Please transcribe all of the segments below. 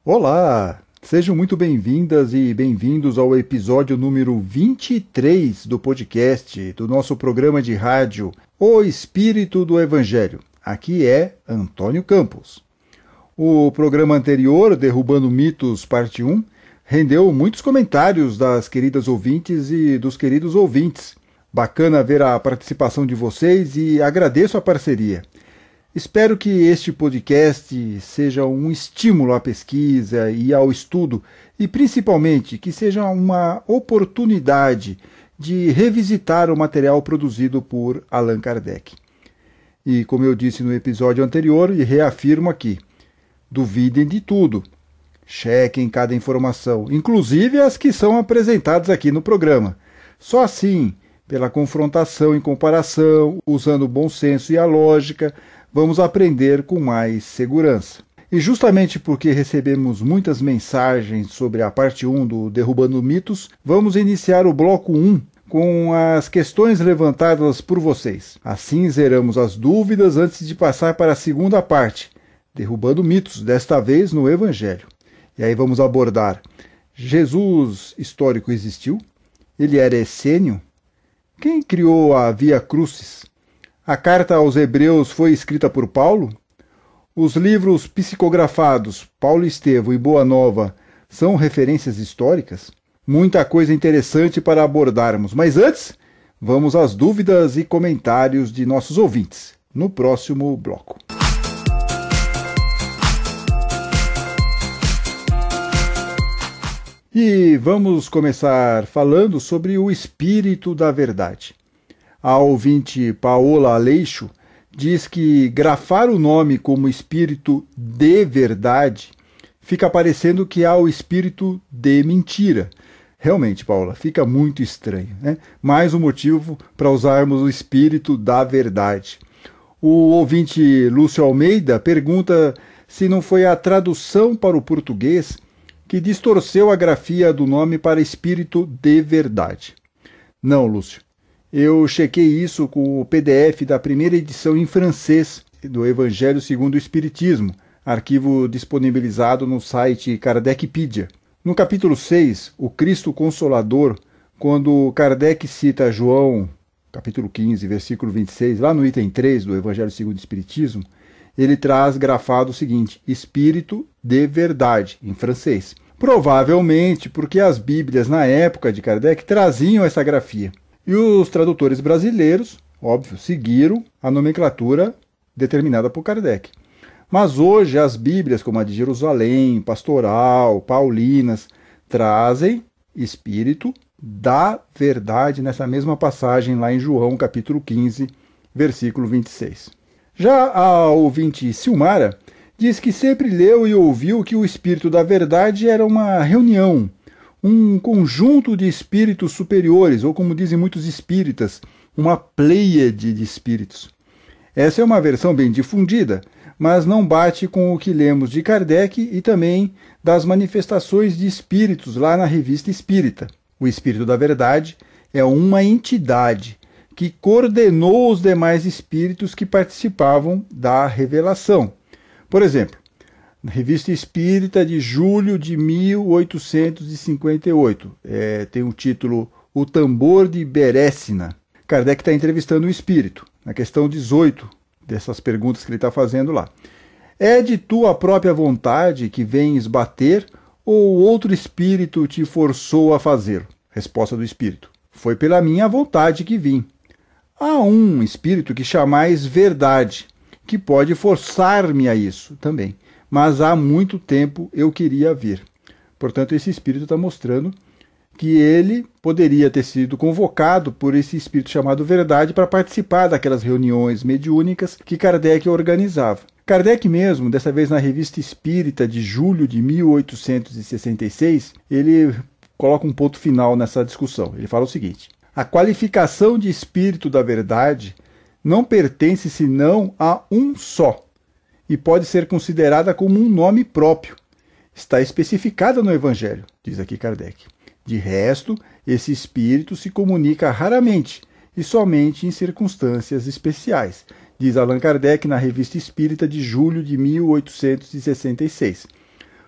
Olá! Sejam muito bem-vindas e bem-vindos ao episódio número 23 do podcast do nosso programa de rádio O Espírito do Evangelho. Aqui é Antônio Campos. O programa anterior, Derrubando Mitos, parte 1, rendeu muitos comentários das queridas ouvintes e dos queridos ouvintes. Bacana ver a participação de vocês e agradeço a parceria. Espero que este podcast seja um estímulo à pesquisa e ao estudo e, principalmente, que seja uma oportunidade de revisitar o material produzido por Allan Kardec. E, como eu disse no episódio anterior e reafirmo aqui, duvidem de tudo. Chequem cada informação, inclusive as que são apresentadas aqui no programa. Só assim, pela confrontação e comparação, usando o bom senso e a lógica, vamos aprender com mais segurança. E justamente porque recebemos muitas mensagens sobre a parte 1 do Derrubando Mitos, vamos iniciar o bloco 1 com as questões levantadas por vocês. Assim zeramos as dúvidas antes de passar para a segunda parte, Derrubando Mitos, desta vez no Evangelho. E aí vamos abordar: Jesus histórico existiu? Ele era essênio? Quem criou a Via Crucis? A carta aos Hebreus foi escrita por Paulo? Os livros psicografados Paulo Estevão e Boa Nova são referências históricas? Muita coisa interessante para abordarmos, mas antes, vamos às dúvidas e comentários de nossos ouvintes, no próximo bloco. E vamos começar falando sobre o Espírito da Verdade. A ouvinte Paola Aleixo diz que grafar o nome como Espírito de Verdade fica parecendo que há o Espírito de Mentira. Realmente, Paola, fica muito estranho, né? Mais um motivo para usarmos o Espírito da Verdade. O ouvinte Lúcio Almeida pergunta se não foi a tradução para o português que distorceu a grafia do nome para Espírito de Verdade. Não, Lúcio. Eu chequei isso com o PDF da primeira edição em francês do Evangelho segundo o Espiritismo, arquivo disponibilizado no site Kardecpedia. No capítulo 6, o Cristo Consolador, quando Kardec cita João, capítulo 15, versículo 26, lá no item 3 do Evangelho segundo o Espiritismo, ele traz grafado o seguinte: Espírito de Verdade, em francês. Provavelmente porque as Bíblias na época de Kardec traziam essa grafia. E os tradutores brasileiros, óbvio, seguiram a nomenclatura determinada por Kardec. Mas hoje as Bíblias, como a de Jerusalém, Pastoral, Paulinas, trazem Espírito da Verdade nessa mesma passagem lá em João, capítulo 15, versículo 26. Já a ouvinte Silmara diz que sempre leu e ouviu que o Espírito da Verdade era uma reunião, um conjunto de espíritos superiores, ou como dizem muitos espíritas, uma pleiade de espíritos. Essa é uma versão bem difundida, mas não bate com o que lemos de Kardec e também das manifestações de espíritos lá na Revista Espírita. O Espírito da Verdade é uma entidade que coordenou os demais espíritos que participavam da revelação. Por exemplo, na Revista Espírita de julho de 1858, tem o título O Tambor de Berécina. Kardec está entrevistando o espírito, na questão 18 dessas perguntas que ele está fazendo lá. É de tua própria vontade que vens bater ou outro espírito te forçou a fazê-lo? Resposta do espírito: foi pela minha vontade que vim. Há um espírito que chamais Verdade, que pode forçar-me a isso também. Mas há muito tempo eu queria vir. Portanto, esse espírito está mostrando que ele poderia ter sido convocado por esse espírito chamado Verdade para participar daquelas reuniões mediúnicas que Kardec organizava. Kardec mesmo, dessa vez na Revista Espírita de julho de 1866, ele coloca um ponto final nessa discussão. Ele fala o seguinte: a qualificação de Espírito da Verdade não pertence senão a um só, e pode ser considerada como um nome próprio. Está especificada no Evangelho, diz aqui Kardec. De resto, esse espírito se comunica raramente e somente em circunstâncias especiais, diz Allan Kardec na Revista Espírita de julho de 1866.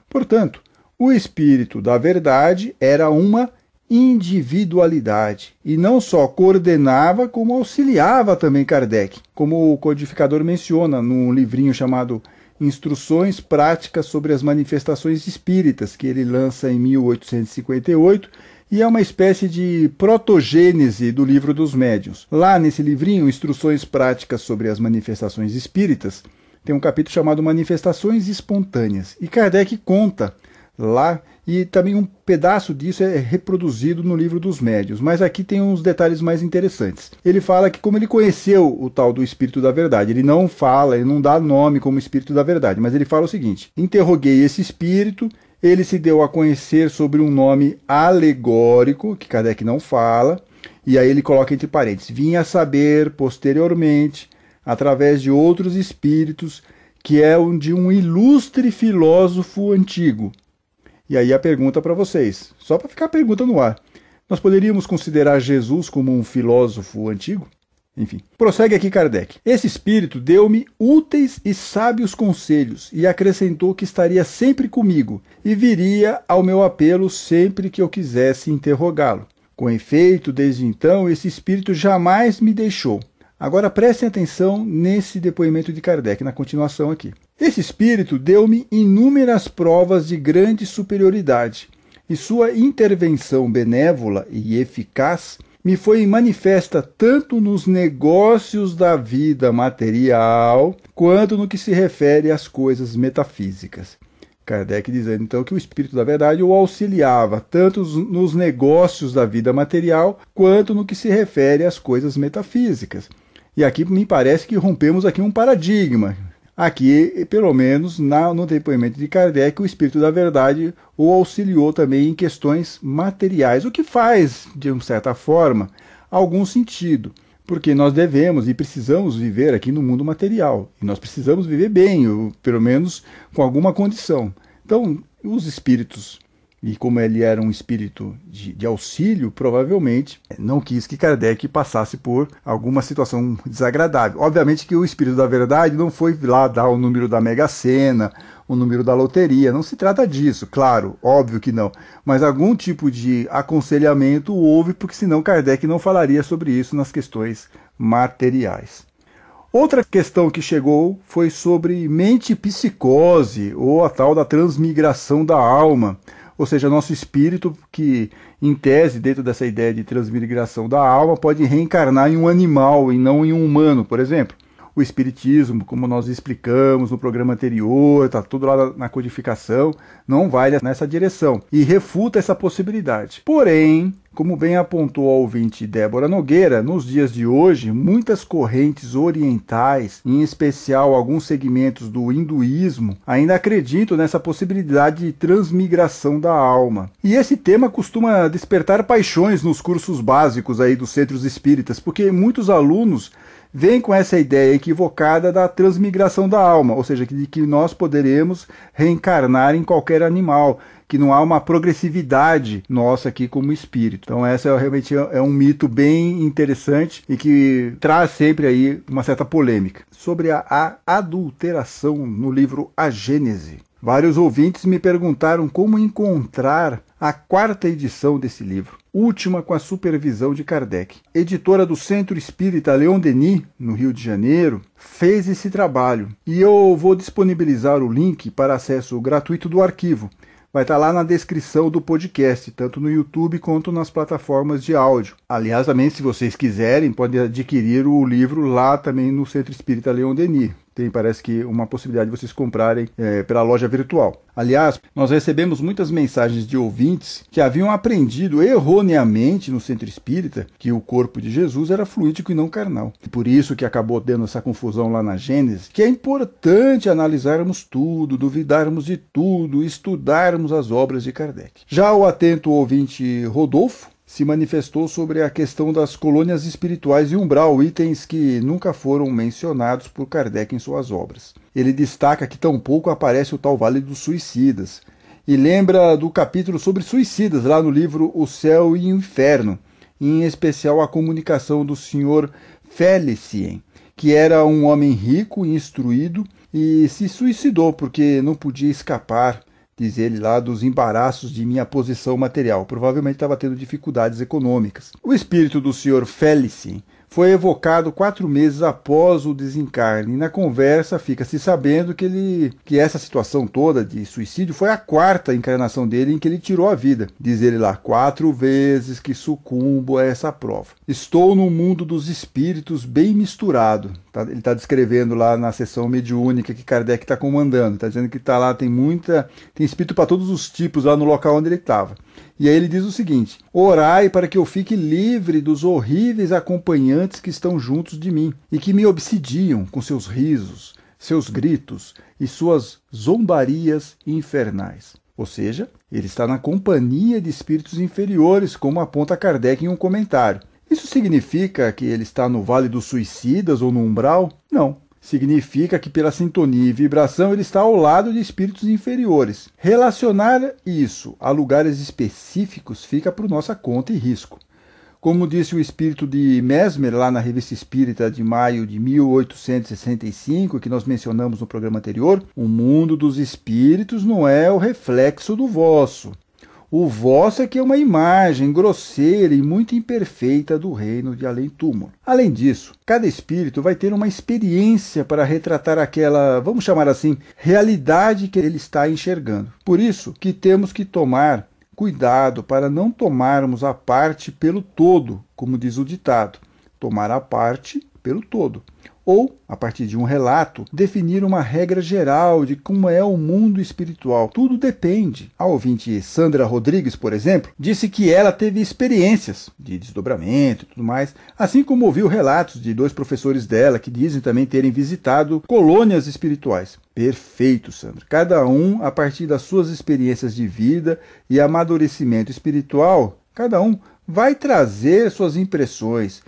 Portanto, o espírito da verdade era uma individualidade e não só coordenava, como auxiliava também Kardec, como o codificador menciona num livrinho chamado Instruções Práticas sobre as Manifestações Espíritas, que ele lança em 1858, e é uma espécie de protogênese do Livro dos Médiuns. Lá nesse livrinho, Instruções Práticas sobre as Manifestações Espíritas, tem um capítulo chamado Manifestações Espontâneas, e Kardec conta lá, e também um pedaço disso é reproduzido no Livro dos Médiuns, mas aqui tem uns detalhes mais interessantes. Ele fala que como ele conheceu o tal do Espírito da Verdade, ele não fala, ele não dá nome como Espírito da Verdade, mas ele fala o seguinte: interroguei esse Espírito, ele se deu a conhecer sobre um nome alegórico, que Kardec não fala, e aí ele coloca entre parênteses, vinha a saber posteriormente, através de outros espíritos, que é de um ilustre filósofo antigo. E aí a pergunta para vocês, só para ficar a pergunta no ar. Nós poderíamos considerar Jesus como um filósofo antigo? Enfim, prossegue aqui Kardec. Esse espírito deu-me úteis e sábios conselhos e acrescentou que estaria sempre comigo e viria ao meu apelo sempre que eu quisesse interrogá-lo. Com efeito, desde então, esse espírito jamais me deixou. Agora prestem atenção nesse depoimento de Kardec, na continuação aqui. Esse espírito deu-me inúmeras provas de grande superioridade, e sua intervenção benévola e eficaz me foi manifesta tanto nos negócios da vida material, quanto no que se refere às coisas metafísicas. Kardec dizendo então que o Espírito da Verdade o auxiliava tanto nos negócios da vida material, quanto no que se refere às coisas metafísicas. E aqui me parece que rompemos aqui um paradigma. Aqui, pelo menos no depoimento de Kardec, o Espírito da Verdade o auxiliou também em questões materiais, o que faz, de uma certa forma, algum sentido, porque nós devemos e precisamos viver aqui no mundo material, e nós precisamos viver bem, ou pelo menos com alguma condição. Então, os espíritos, e como ele era um espírito de auxílio, provavelmente não quis que Kardec passasse por alguma situação desagradável. Obviamente que o Espírito da Verdade não foi lá dar o número da Mega Sena, o número da loteria, não se trata disso, claro, óbvio que não. Mas algum tipo de aconselhamento houve, porque senão Kardec não falaria sobre isso nas questões materiais. Outra questão que chegou foi sobre mente-psicose, ou a tal da transmigração da alma. Ou seja, nosso espírito, que em tese, dentro dessa ideia de transmigração da alma, pode reencarnar em um animal e não em um humano, por exemplo. O espiritismo, como nós explicamos no programa anterior, está tudo lá na codificação, não vai nessa direção e refuta essa possibilidade. Porém, como bem apontou a ouvinte Débora Nogueira, nos dias de hoje, muitas correntes orientais, em especial alguns segmentos do hinduísmo, ainda acreditam nessa possibilidade de transmigração da alma. E esse tema costuma despertar paixões nos cursos básicos aí dos centros espíritas, porque muitos alunos vem com essa ideia equivocada da transmigração da alma, ou seja, de que nós poderemos reencarnar em qualquer animal, que não há uma progressividade nossa aqui como espírito. Então essa realmente é um mito bem interessante e que traz sempre aí uma certa polêmica. Sobre a adulteração no livro A Gênese. Vários ouvintes me perguntaram como encontrar a 4ª edição desse livro, última com a supervisão de Kardec. Editora do Centro Espírita Leon Denis, no Rio de Janeiro, fez esse trabalho e eu vou disponibilizar o link para acesso gratuito do arquivo. Vai estar lá na descrição do podcast, tanto no YouTube quanto nas plataformas de áudio. Aliás, também, se vocês quiserem, podem adquirir o livro lá também no Centro Espírita Leon Denis. Tem, parece que, uma possibilidade de vocês comprarem pela loja virtual. Aliás, nós recebemos muitas mensagens de ouvintes que haviam aprendido erroneamente no Centro Espírita que o corpo de Jesus era fluídico e não carnal. E por isso que acabou tendo essa confusão lá na Gênesis, que é importante analisarmos tudo, duvidarmos de tudo, estudarmos as obras de Kardec. Já o atento ouvinte Rodolfo se manifestou sobre a questão das colônias espirituais e umbral, itens que nunca foram mencionados por Kardec em suas obras. Ele destaca que tampouco aparece o tal Vale dos Suicidas, e lembra do capítulo sobre suicidas, lá no livro O Céu e o Inferno, em especial a comunicação do Sr. Felicien, que era um homem rico e instruído, e se suicidou porque não podia escapar diz ele lá, dos embaraços de minha posição material. Provavelmente estava tendo dificuldades econômicas. O espírito do Sr. Félice foi evocado 4 meses após o desencarne. E na conversa fica-se sabendo que essa situação toda de suicídio foi a 4ª encarnação dele em que ele tirou a vida. Diz ele lá, 4 vezes que sucumbo a essa prova. Estou no mundo dos espíritos bem misturado. Ele está descrevendo lá na sessão mediúnica que Kardec está comandando. Está dizendo que está lá, tem espírito para todos os tipos lá no local onde ele estava. E aí ele diz o seguinte: orai para que eu fique livre dos horríveis acompanhantes que estão juntos de mim e que me obsidiam com seus risos, seus gritos e suas zombarias infernais. Ou seja, ele está na companhia de espíritos inferiores, como aponta Kardec em um comentário. Isso significa que ele está no Vale dos Suicidas ou no umbral? Não. Significa que pela sintonia e vibração ele está ao lado de espíritos inferiores. Relacionar isso a lugares específicos fica por nossa conta e risco. Como disse o espírito de Mesmer, lá na Revista Espírita de maio de 1865, que nós mencionamos no programa anterior, o mundo dos espíritos não é o reflexo do vosso. O vosso é que é uma imagem grosseira e muito imperfeita do reino de além-túmulo. Além disso, cada espírito vai ter uma experiência para retratar aquela, vamos chamar assim, realidade que ele está enxergando. Por isso que temos que tomar cuidado para não tomarmos a parte pelo todo, como diz o ditado, tomar a parte pelo todo. Ou, a partir de um relato, definir uma regra geral de como é o mundo espiritual. Tudo depende. A ouvinte Sandra Rodrigues, por exemplo, disse que ela teve experiências de desdobramento e tudo mais, assim como ouviu relatos de 2 professores dela que dizem também terem visitado colônias espirituais. Perfeito, Sandra. Cada um, a partir das suas experiências de vida e amadurecimento espiritual, cada um vai trazer suas impressões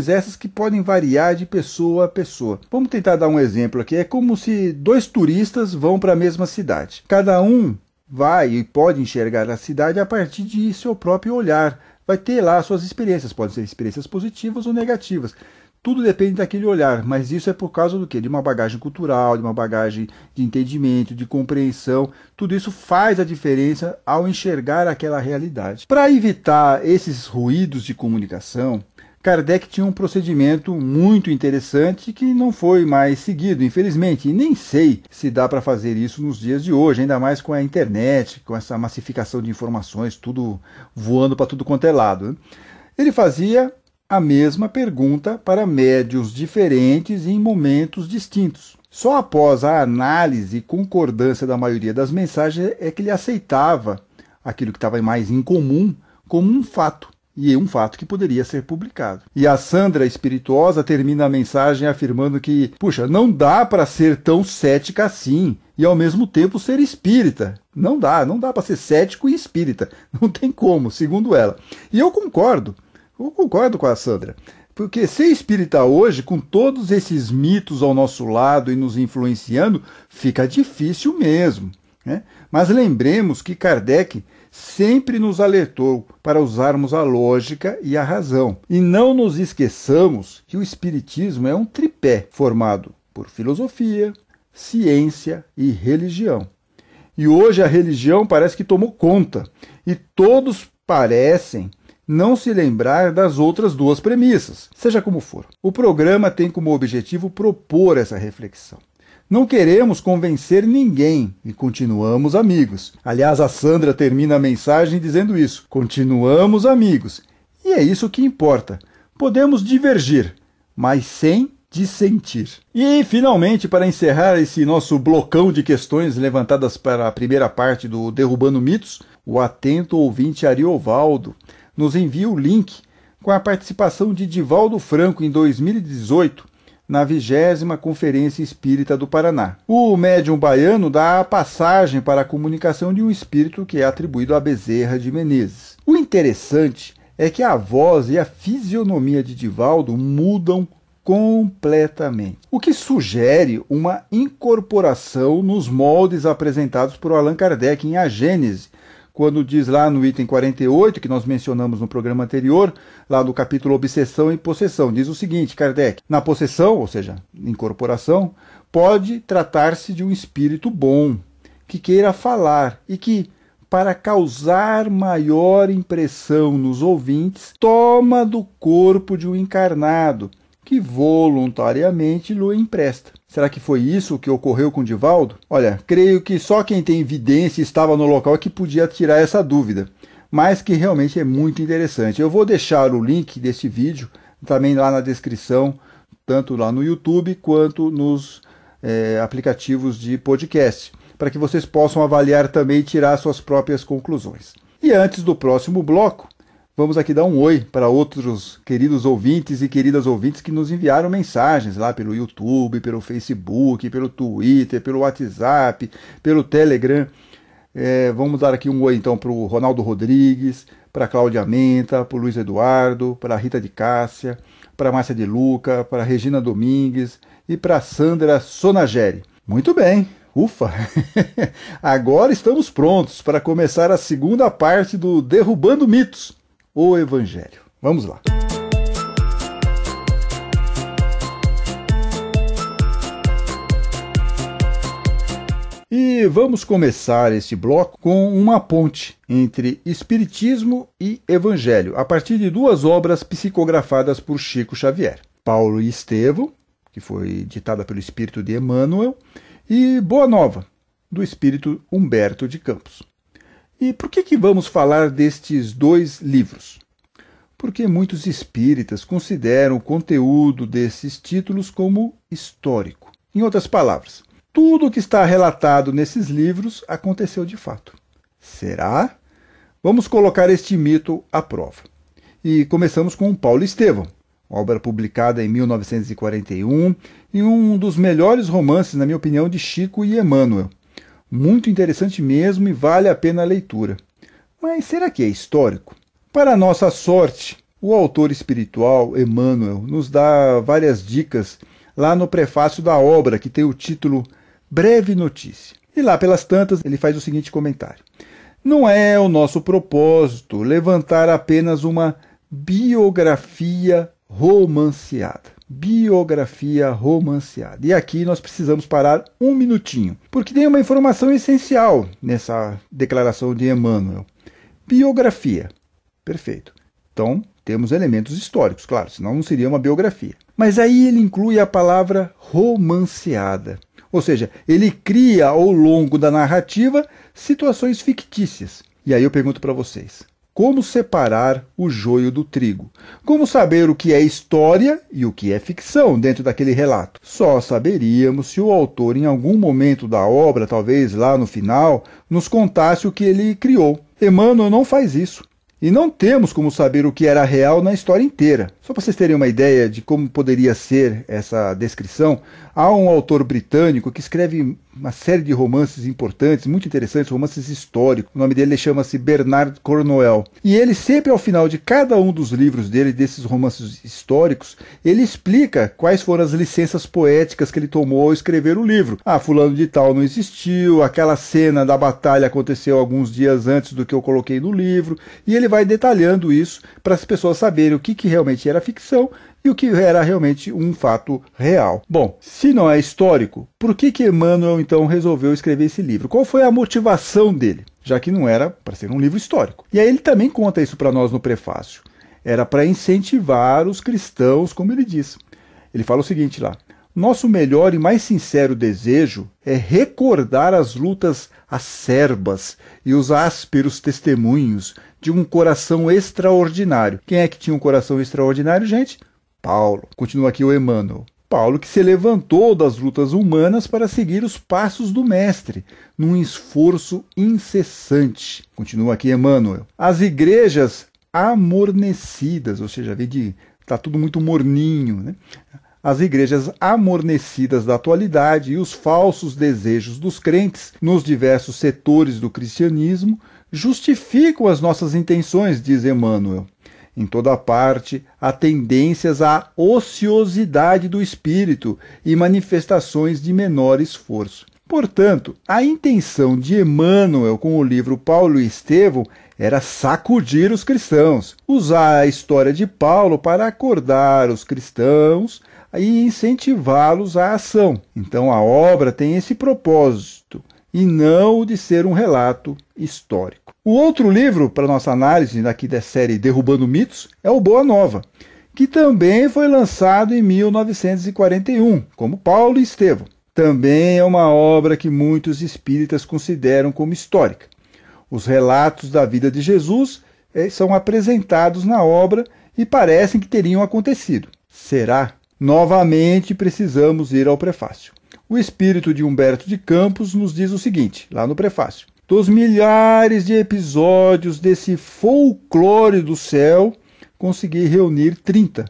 essas que podem variar de pessoa a pessoa. Vamos tentar dar um exemplo aqui. É como se 2 turistas vão para a mesma cidade. Cada um vai e pode enxergar a cidade a partir de seu próprio olhar. Vai ter lá suas experiências, podem ser experiências positivas ou negativas. Tudo depende daquele olhar, mas isso é por causa do quê? De uma bagagem cultural, de uma bagagem de entendimento, de compreensão. Tudo isso faz a diferença ao enxergar aquela realidade. Para evitar esses ruídos de comunicação, Kardec tinha um procedimento muito interessante que não foi mais seguido, infelizmente. E nem sei se dá para fazer isso nos dias de hoje, ainda mais com a internet, com essa massificação de informações, tudo voando para tudo quanto é lado. Ele fazia a mesma pergunta para médiuns diferentes e em momentos distintos. Só após a análise e concordância da maioria das mensagens é que ele aceitava aquilo que estava mais em comum como um fato, e um fato que poderia ser publicado. E a Sandra espirituosa termina a mensagem afirmando que, puxa, não dá para ser tão cética assim e ao mesmo tempo ser espírita. Não dá para ser cético e espírita. Não tem como, segundo ela. E eu concordo com a Sandra, porque ser espírita hoje, com todos esses mitos ao nosso lado e nos influenciando, fica difícil mesmo, né? Mas lembremos que Kardec sempre nos alertou para usarmos a lógica e a razão. E não nos esqueçamos que o espiritismo é um tripé formado por filosofia, ciência e religião. E hoje a religião parece que tomou conta, e todos parecem não se lembrar das outras 2 premissas. Seja como for, o programa tem como objetivo propor essa reflexão. Não queremos convencer ninguém e continuamos amigos. Aliás, a Sandra termina a mensagem dizendo isso. Continuamos amigos. E é isso que importa. Podemos divergir, mas sem dissentir. E, finalmente, para encerrar esse nosso blocão de questões levantadas para a primeira parte do Derrubando Mitos, o atento ouvinte Ariovaldo nos envia o link com a participação de Divaldo Franco em 2018 na 20ª Conferência Espírita do Paraná. O médium baiano dá a passagem para a comunicação de um espírito que é atribuído a Bezerra de Menezes. O interessante é que a voz e a fisionomia de Divaldo mudam completamente, o que sugere uma incorporação nos moldes apresentados por Allan Kardec em A Gênese, quando diz lá no item 48, que nós mencionamos no programa anterior, lá do capítulo Obsessão e Possessão, diz o seguinte, Kardec: na possessão, ou seja, incorporação, pode tratar-se de um espírito bom, que queira falar e que, para causar maior impressão nos ouvintes, toma do corpo de um encarnado, que voluntariamente lhe empresta. Será que foi isso que ocorreu com Divaldo? Olha, creio que só quem tem evidência e estava no local é que podia tirar essa dúvida, mas que realmente é muito interessante. Eu vou deixar o link desse vídeo também lá na descrição, tanto lá no YouTube quanto nos aplicativos de podcast, para que vocês possam avaliar também e tirar suas próprias conclusões. E antes do próximo bloco, vamos aqui dar um oi para outros queridos ouvintes e queridas ouvintes que nos enviaram mensagens lá pelo YouTube, pelo Facebook, pelo Twitter, pelo WhatsApp, pelo Telegram. Vamos dar aqui um oi então para o Ronaldo Rodrigues, para a Cláudia Menta, para o Luiz Eduardo, para a Rita de Cássia, para a Márcia de Luca, para a Regina Domingues e para a Sandra Sonageri. Muito bem, ufa! Agora estamos prontos para começar a segunda parte do Derrubando Mitos, o Evangelho. Vamos lá! E vamos começar este bloco com uma ponte entre Espiritismo e Evangelho, a partir de duas obras psicografadas por Chico Xavier. Paulo e Estevão, que foi ditada pelo espírito de Emmanuel, e Boa Nova, do espírito Humberto de Campos. E por que vamos falar destes dois livros? Porque muitos espíritas consideram o conteúdo desses títulos como histórico. Em outras palavras, tudo o que está relatado nesses livros aconteceu de fato. Será? Vamos colocar este mito à prova. E começamos com Paulo e Estevão, obra publicada em 1941 e um dos melhores romances, na minha opinião, de Chico e Emmanuel. Muito interessante mesmo e vale a pena a leitura. Mas será que é histórico? Para nossa sorte, o autor espiritual, Emmanuel, nos dá várias dicas lá no prefácio da obra, que tem o título Breve Notícia. E lá pelas tantas ele faz o seguinte comentário: não é o nosso propósito levantar apenas uma biografia romanceada. Biografia romanceada. E aqui nós precisamos parar um minutinho, porque tem uma informação essencial nessa declaração de Emmanuel. Biografia. Perfeito. Então, temos elementos históricos, claro, senão não seria uma biografia. Mas aí ele inclui a palavra romanceada. Ou seja, ele cria ao longo da narrativa situações fictícias. E aí eu pergunto para vocês: como separar o joio do trigo? Como saber o que é história e o que é ficção dentro daquele relato? Só saberíamos se o autor, em algum momento da obra, talvez lá no final, nos contasse o que ele criou. Emmanuel não faz isso. E não temos como saber o que era real na história inteira. Só para vocês terem uma ideia de como poderia ser essa descrição, há um autor britânico que escreve uma série de romances importantes, muito interessantes, romances históricos. O nome dele chama-se Bernard Cornwell. E ele sempre, ao final de cada um dos livros dele, desses romances históricos, ele explica quais foram as licenças poéticas que ele tomou ao escrever o livro. Ah, fulano de tal não existiu, aquela cena da batalha aconteceu alguns dias antes do que eu coloquei no livro, e ele vai detalhando isso para as pessoas saberem o que realmente era ficção e o que era realmente um fato real. Bom, se não é histórico, por que Emmanuel então resolveu escrever esse livro? Qual foi a motivação dele? Já que não era para ser um livro histórico. E aí ele também conta isso para nós no prefácio. Era para incentivar os cristãos, como ele diz. Ele fala o seguinte lá: nosso melhor e mais sincero desejo é recordar as lutas acerbas e os ásperos testemunhos de um coração extraordinário. Quem é que tinha um coração extraordinário, gente? Paulo. Continua aqui o Emmanuel. Paulo que se levantou das lutas humanas para seguir os passos do Mestre, num esforço incessante. Continua aqui Emmanuel. As igrejas amornecidas, ou seja, está tudo muito morninho, né? As igrejas amornecidas da atualidade e os falsos desejos dos crentes nos diversos setores do cristianismo justificam as nossas intenções, diz Emmanuel. Em toda parte, há tendências à ociosidade do espírito e manifestações de menor esforço. Portanto, a intenção de Emmanuel com o livro Paulo e Estevão era sacudir os cristãos, usar a história de Paulo para acordar os cristãos e incentivá-los à ação. Então a obra tem esse propósito e não o de ser um relato histórico. O outro livro para nossa análise aqui da série Derrubando Mitos é o Boa Nova, que também foi lançado em 1941, como Paulo e Estevão. Também é uma obra que muitos espíritas consideram como histórica. Os relatos da vida de Jesus são apresentados na obra e parecem que teriam acontecido. Será? Novamente precisamos ir ao prefácio. O espírito de Humberto de Campos nos diz o seguinte, lá no prefácio: dos milhares de episódios desse folclore do céu, consegui reunir 30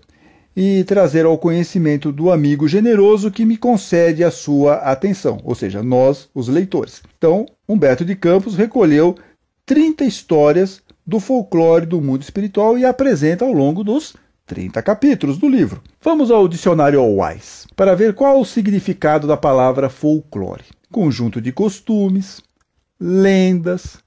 e trazer ao conhecimento do amigo generoso que me concede a sua atenção, ou seja, nós, os leitores. Então, Humberto de Campos recolheu 30 histórias do folclore do mundo espiritual e apresenta ao longo dos 30 capítulos do livro. Vamos ao dicionário Wise para ver qual o significado da palavra folclore. Conjunto de costumes, lendas,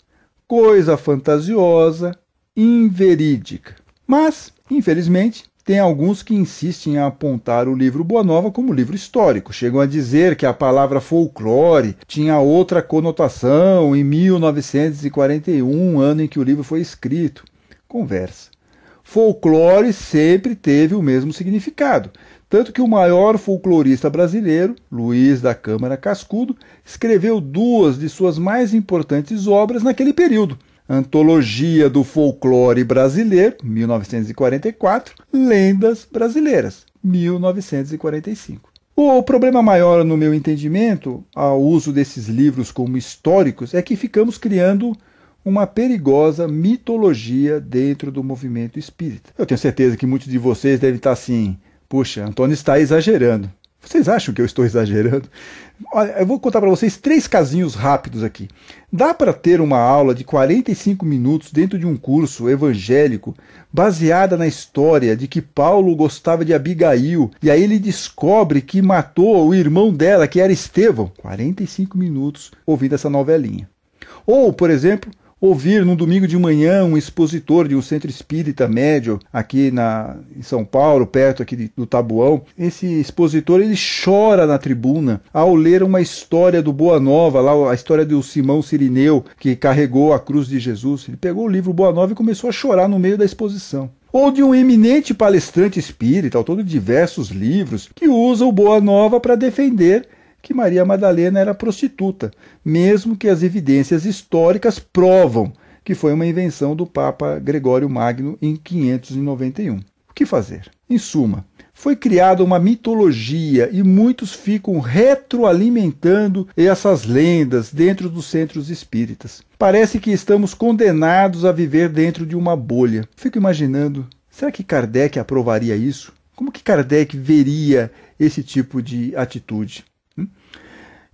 coisa fantasiosa, inverídica. Mas, infelizmente, tem alguns que insistem em apontar o livro Boa Nova como livro histórico. Chegam a dizer que a palavra folclore tinha outra conotação em 1941, ano em que o livro foi escrito. Conversa. Folclore sempre teve o mesmo significado, tanto que o maior folclorista brasileiro, Luiz da Câmara Cascudo, escreveu duas de suas mais importantes obras naquele período: Antologia do Folclore Brasileiro, 1944, Lendas Brasileiras, 1945. O problema maior, no meu entendimento, ao uso desses livros como históricos, é que ficamos criando uma perigosa mitologia dentro do movimento espírita. Eu tenho certeza que muitos de vocês devem estar assim: puxa, Antônio está exagerando. Vocês acham que eu estou exagerando? Olha, eu vou contar para vocês 3 casinhos rápidos aqui. Dá para ter uma aula de 45 minutos dentro de um curso evangélico baseada na história de que Paulo gostava de Abigail e aí ele descobre que matou o irmão dela, que era Estevão. 45 minutos ouvindo essa novelinha. Ou, por exemplo, ouvir num domingo de manhã um expositor de um centro espírita médio aqui em São Paulo, perto aqui do Taboão. Esse expositor, ele chora na tribuna ao ler uma história do Boa Nova, lá a história do Simão Cirineu, que carregou a cruz de Jesus. Ele pegou o livro Boa Nova e começou a chorar no meio da exposição. Ou de um eminente palestrante espírita, autor de diversos livros, que usa o Boa Nova para defender que Maria Madalena era prostituta, mesmo que as evidências históricas provam que foi uma invenção do Papa Gregório Magno em 591. O que fazer? Em suma, foi criada uma mitologia e muitos ficam retroalimentando essas lendas dentro dos centros espíritas. Parece que estamos condenados a viver dentro de uma bolha. Fico imaginando, será que Kardec aprovaria isso? Como que Kardec veria esse tipo de atitude?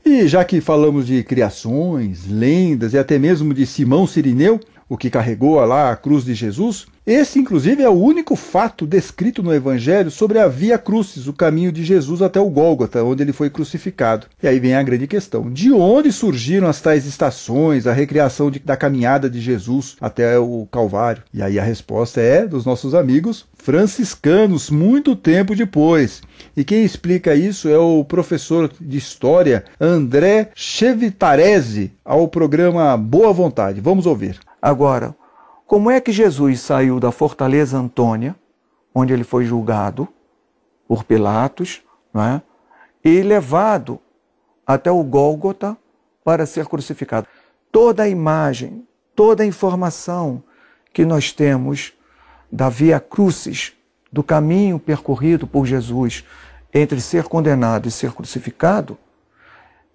E já que falamos de criações, lendas e até mesmo de Simão Cirineu, o que carregou lá a cruz de Jesus, esse inclusive é o único fato descrito no Evangelho sobre a Via Crucis, o caminho de Jesus até o Gólgota, onde ele foi crucificado. E aí vem a grande questão: de onde surgiram as tais estações, a recriação da caminhada de Jesus até o Calvário? E aí a resposta é dos nossos amigos franciscanos, muito tempo depois. E quem explica isso é o professor de História André Chevitarese, ao programa Boa Vontade. Vamos ouvir. Agora, como é que Jesus saiu da Fortaleza Antônia, onde ele foi julgado por Pilatos, não é? E levado até o Gólgota para ser crucificado? Toda a imagem, toda a informação que nós temos da Via Crucis, do caminho percorrido por Jesus entre ser condenado e ser crucificado,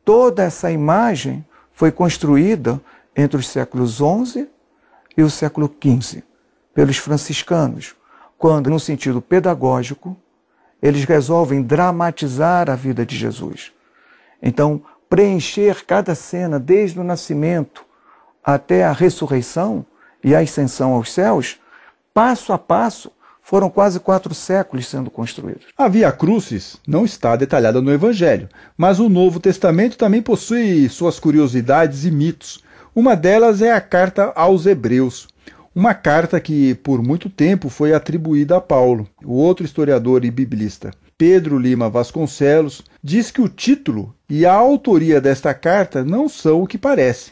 toda essa imagem foi construída entre os séculos XI e o século XV, pelos franciscanos, quando, no sentido pedagógico, eles resolvem dramatizar a vida de Jesus. Então, preencher cada cena, desde o nascimento até a ressurreição e a ascensão aos céus, passo a passo, foram quase 4 séculos sendo construídos. A Via Crucis não está detalhada no Evangelho, mas o Novo Testamento também possui suas curiosidades e mitos. Uma delas é a carta aos Hebreus. uma carta que por muito tempo foi atribuída a Paulo. O outro historiador e biblista, Pedro Lima Vasconcelos, diz que o título e a autoria desta carta não são o que parece.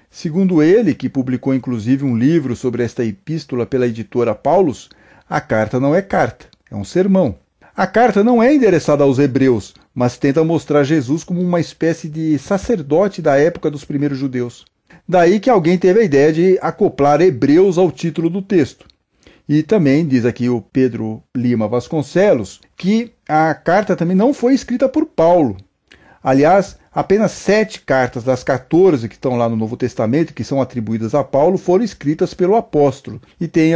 Segundo ele, que publicou inclusive um livro sobre esta epístola pela editora Paulus, a carta não é carta, é um sermão. A carta não é endereçada aos hebreus, mas tenta mostrar Jesus como uma espécie de sacerdote da época dos primeiros judeus. Daí que alguém teve a ideia de acoplar hebreus ao título do texto. E também, diz aqui o Pedro Lima Vasconcelos, que a carta também não foi escrita por Paulo. Aliás, apenas 7 cartas das 14 que estão lá no Novo Testamento, que são atribuídas a Paulo, foram escritas pelo apóstolo. E tem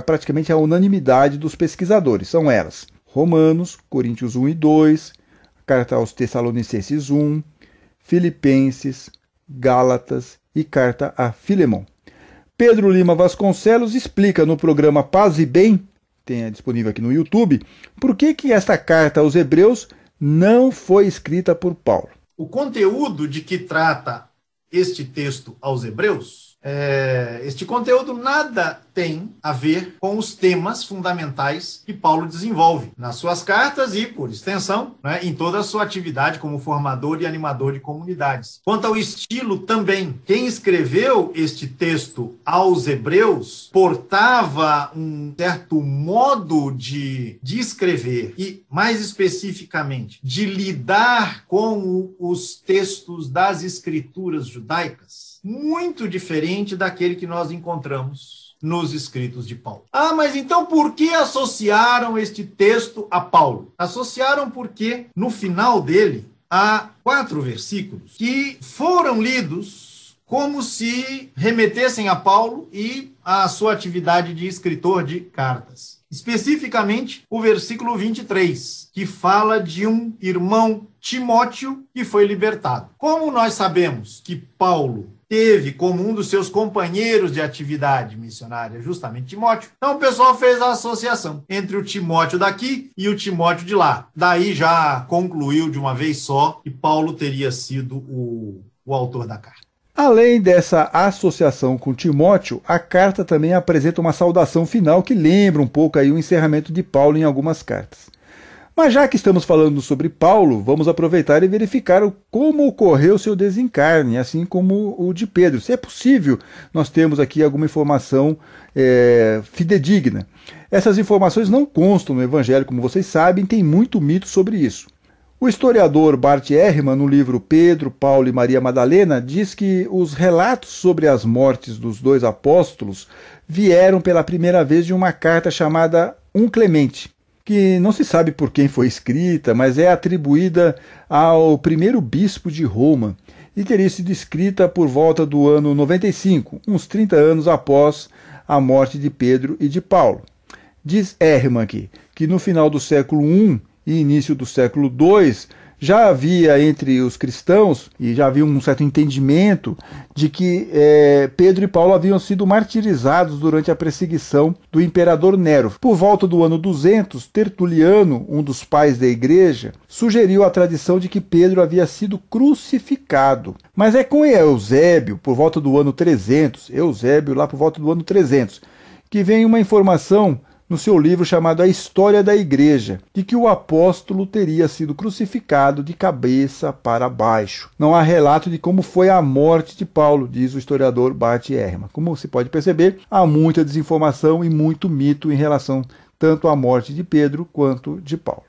praticamente a unanimidade dos pesquisadores. São elas: Romanos, Coríntios 1 e 2, carta aos Tessalonicenses 1, Filipenses, Gálatas e carta a Filemão. Pedro Lima Vasconcelos explica no programa Paz e Bem, tem disponível aqui no YouTube, por que esta carta aos hebreus não foi escrita por Paulo. O conteúdo de que trata este texto aos hebreus, este conteúdo nada tem a ver com os temas fundamentais que Paulo desenvolve nas suas cartas e, por extensão, em toda a sua atividade como formador e animador de comunidades. Quanto ao estilo também, quem escreveu este texto aos hebreus portava um certo modo de escrever e, mais especificamente, de lidar com os textos das escrituras judaicas, muito diferente daquele que nós encontramos nos escritos de Paulo. Mas então por que associaram este texto a Paulo? Associaram porque no final dele há 4 versículos que foram lidos como se remetessem a Paulo e à sua atividade de escritor de cartas. Especificamente o versículo 23, que fala de um irmão Timóteo que foi libertado. Como nós sabemos que Paulo teve como um dos seus companheiros de atividade missionária justamente Timóteo, então o pessoal fez a associação entre o Timóteo daqui e o Timóteo de lá. Daí já concluiu de uma vez só que Paulo teria sido o autor da carta. Além dessa associação com Timóteo, a carta também apresenta uma saudação final que lembra um pouco aí o encerramento de Paulo em algumas cartas. Mas já que estamos falando sobre Paulo, vamos aproveitar e verificar como ocorreu seu desencarne, assim como o de Pedro. Se é possível, nós temos aqui alguma informação fidedigna. Essas informações não constam no Evangelho, como vocês sabem, tem muito mito sobre isso. O historiador Bart Ehrman, no livro Pedro, Paulo e Maria Madalena, diz que os relatos sobre as mortes dos 2 apóstolos vieram pela primeira vez de uma carta chamada Um Clemente, que não se sabe por quem foi escrita, mas é atribuída ao primeiro bispo de Roma e teria sido escrita por volta do ano 95, uns 30 anos após a morte de Pedro e de Paulo. Diz Ehrman aqui que no final do século I e início do século II, já havia entre os cristãos, e já havia um certo entendimento, de que Pedro e Paulo haviam sido martirizados durante a perseguição do imperador Nero. Por volta do ano 200, Tertuliano, um dos pais da igreja, sugeriu a tradição de que Pedro havia sido crucificado. Mas é com Eusébio, por volta do ano 300, Eusébio lá por volta do ano 300, que vem uma informação no seu livro chamado A História da Igreja, de que o apóstolo teria sido crucificado de cabeça para baixo. Não há relato de como foi a morte de Paulo, diz o historiador Bart Ehrman. Como se pode perceber, há muita desinformação e muito mito em relação tanto à morte de Pedro quanto de Paulo.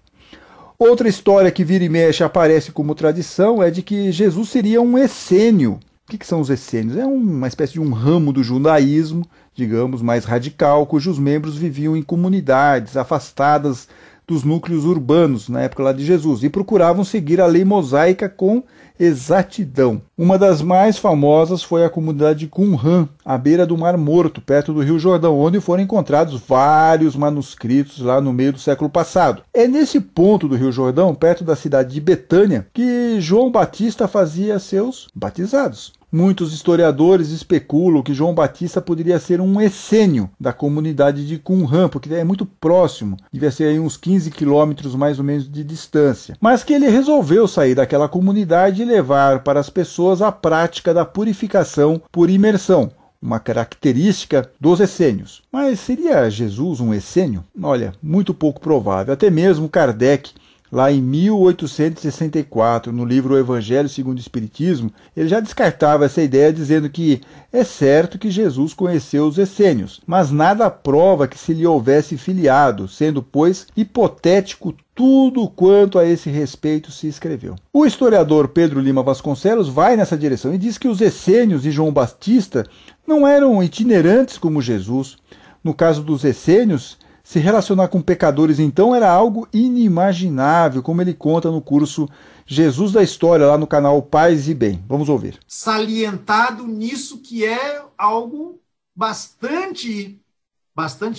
Outra história que vira e mexe aparece como tradição é de que Jesus seria um essênio. O que são os essênios? É uma espécie de um ramo do judaísmo, digamos, mais radical, cujos membros viviam em comunidades afastadas dos núcleos urbanos na época lá de Jesus e procuravam seguir a lei mosaica com exatidão. Uma das mais famosas foi a comunidade de Qumran, à beira do Mar Morto, perto do Rio Jordão, onde foram encontrados vários manuscritos lá no meio do século passado. É nesse ponto do Rio Jordão, perto da cidade de Betânia, que João Batista fazia seus batizados. Muitos historiadores especulam que João Batista poderia ser um essênio da comunidade de Qumran, porque é muito próximo, devia ser aí uns 15 quilômetros mais ou menos de distância. Mas que ele resolveu sair daquela comunidade e levar para as pessoas a prática da purificação por imersão, uma característica dos essênios. Mas seria Jesus um essênio? Olha, muito pouco provável. Até mesmo Kardec, lá em 1864, no livro O Evangelho segundo o Espiritismo, ele já descartava essa ideia, dizendo que é certo que Jesus conheceu os essênios, mas nada prova que se lhe houvesse filiado, sendo, pois, hipotético tudo quanto a esse respeito se escreveu. O historiador Pedro Lima Vasconcelos vai nessa direção e diz que os essênios de João Batista não eram itinerantes como Jesus. No caso dos essênios, se relacionar com pecadores, então, era algo inimaginável, como ele conta no curso Jesus da História, lá no canal Paz e Bem. Vamos ouvir. Salientado nisso que é algo bastante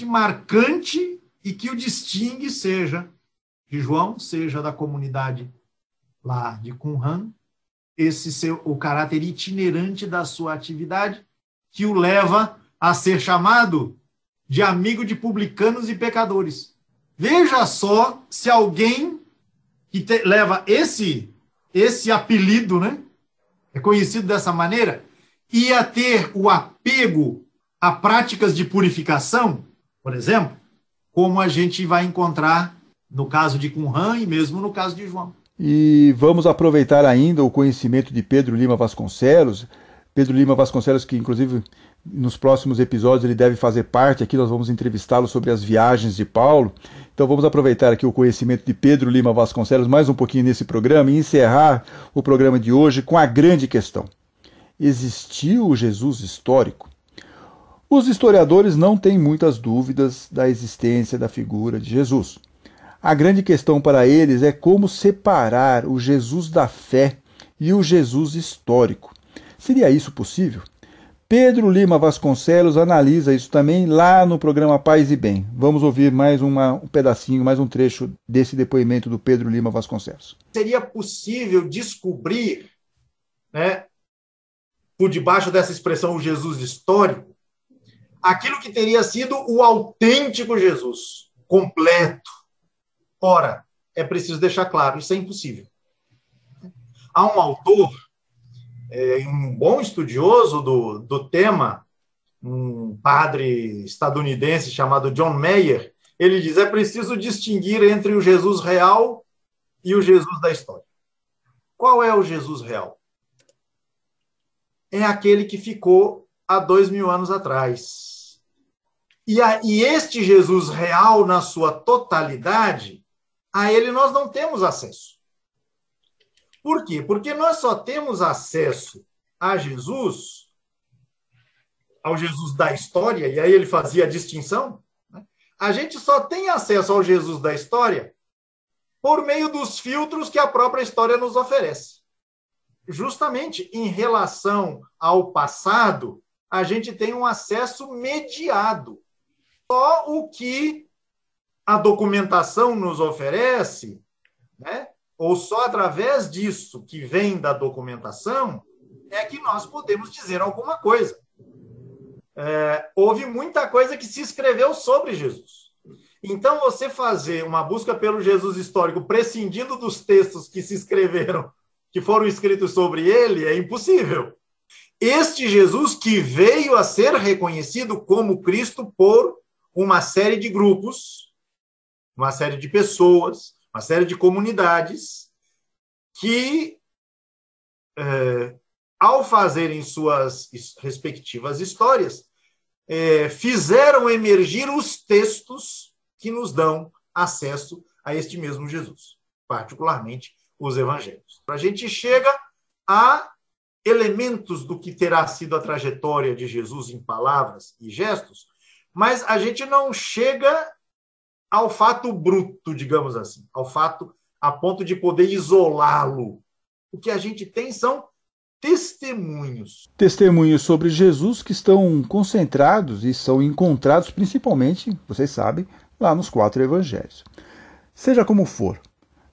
marcante e que o distingue, seja de João, seja da comunidade lá de Qumran, o caráter itinerante da sua atividade, que o leva a ser chamado de amigo de publicanos e pecadores. Veja só se alguém que leva esse apelido, né, é conhecido dessa maneira, ia ter o apego a práticas de purificação, por exemplo, como a gente vai encontrar no caso de Qumran e mesmo no caso de João. E vamos aproveitar ainda o conhecimento de Pedro Lima Vasconcelos. Pedro Lima Vasconcelos, que inclusive nos próximos episódios ele deve fazer parte, aqui nós vamos entrevistá-lo sobre as viagens de Paulo. Então vamos aproveitar aqui o conhecimento de Pedro Lima Vasconcelos mais um pouquinho nesse programa e encerrar o programa de hoje com a grande questão. Existiu o Jesus histórico? Os historiadores não têm muitas dúvidas da existência da figura de Jesus. A grande questão para eles é como separar o Jesus da fé e o Jesus histórico. Seria isso possível? Pedro Lima Vasconcelos analisa isso também lá no programa Paz e Bem. Vamos ouvir mais um pedacinho, mais um trecho desse depoimento do Pedro Lima Vasconcelos. Seria possível descobrir, né, por debaixo dessa expressão, o Jesus histórico, aquilo que teria sido o autêntico Jesus, completo. Ora, é preciso deixar claro, isso é impossível. Há um autor, um bom estudioso do tema, um padre estadunidense chamado John Mayer, ele diz: é preciso distinguir entre o Jesus real e o Jesus da história. Qual é o Jesus real? É aquele que ficou há 2000 anos atrás. E este Jesus real, na sua totalidade, a ele nós não temos acesso. Por quê? Porque nós só temos acesso a Jesus, ao Jesus da história, e aí ele fazia a distinção, né? A gente só tem acesso ao Jesus da história por meio dos filtros que a própria história nos oferece. Justamente em relação ao passado, a gente tem um acesso mediado. Só o que a documentação nos oferece, né, ou só através disso que vem da documentação, é que nós podemos dizer alguma coisa. Houve muita coisa que se escreveu sobre Jesus. Então, você fazer uma busca pelo Jesus histórico prescindindo dos textos que se escreveram, que foram escritos sobre ele, é impossível. Este Jesus que veio a ser reconhecido como Cristo por uma série de grupos, uma série de pessoas, uma série de comunidades que, ao fazerem suas respectivas histórias, fizeram emergir os textos que nos dão acesso a este mesmo Jesus, particularmente os evangelhos. A gente chega a elementos do que terá sido a trajetória de Jesus em palavras e gestos, mas a gente não chega ao fato bruto, digamos assim, ao fato a ponto de poder isolá-lo. O que a gente tem são testemunhos. Testemunhos sobre Jesus que estão concentrados e são encontrados principalmente, vocês sabem, lá nos 4 evangelhos. Seja como for,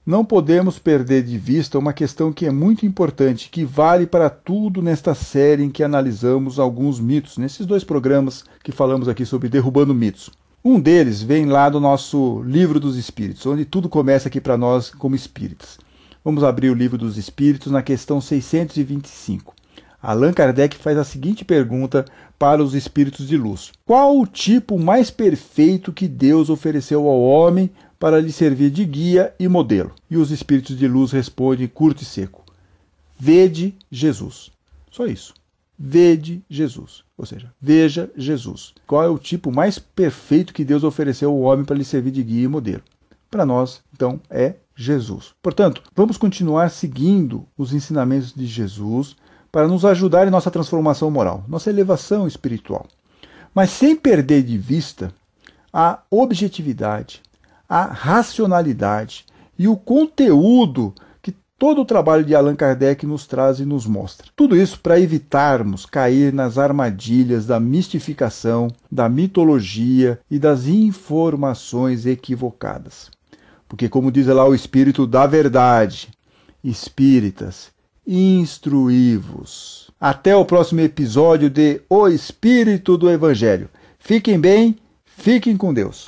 não podemos perder de vista uma questão que é muito importante, que vale para tudo nesta série em que analisamos alguns mitos, nesses 2 programas que falamos aqui sobre derrubando mitos. Um deles vem lá do nosso Livro dos Espíritos, onde tudo começa aqui para nós como espíritas. Vamos abrir o Livro dos Espíritos na questão 625. Allan Kardec faz a seguinte pergunta para os espíritos de luz: qual o tipo mais perfeito que Deus ofereceu ao homem para lhe servir de guia e modelo? E os espíritos de luz respondem curto e seco: vede Jesus. Só isso. Vede Jesus. Ou seja, veja Jesus. Qual é o tipo mais perfeito que Deus ofereceu ao homem para lhe servir de guia e modelo? Para nós, então, é Jesus. Portanto, vamos continuar seguindo os ensinamentos de Jesus para nos ajudar em nossa transformação moral, nossa elevação espiritual. Mas sem perder de vista a objetividade, a racionalidade e o conteúdo que todo o trabalho de Allan Kardec nos traz e nos mostra. Tudo isso para evitarmos cair nas armadilhas da mistificação, da mitologia e das informações equivocadas. Porque, como diz lá o Espírito da Verdade, espíritas, instruí-vos. Até o próximo episódio de O Espírito do Evangelho. Fiquem bem, fiquem com Deus.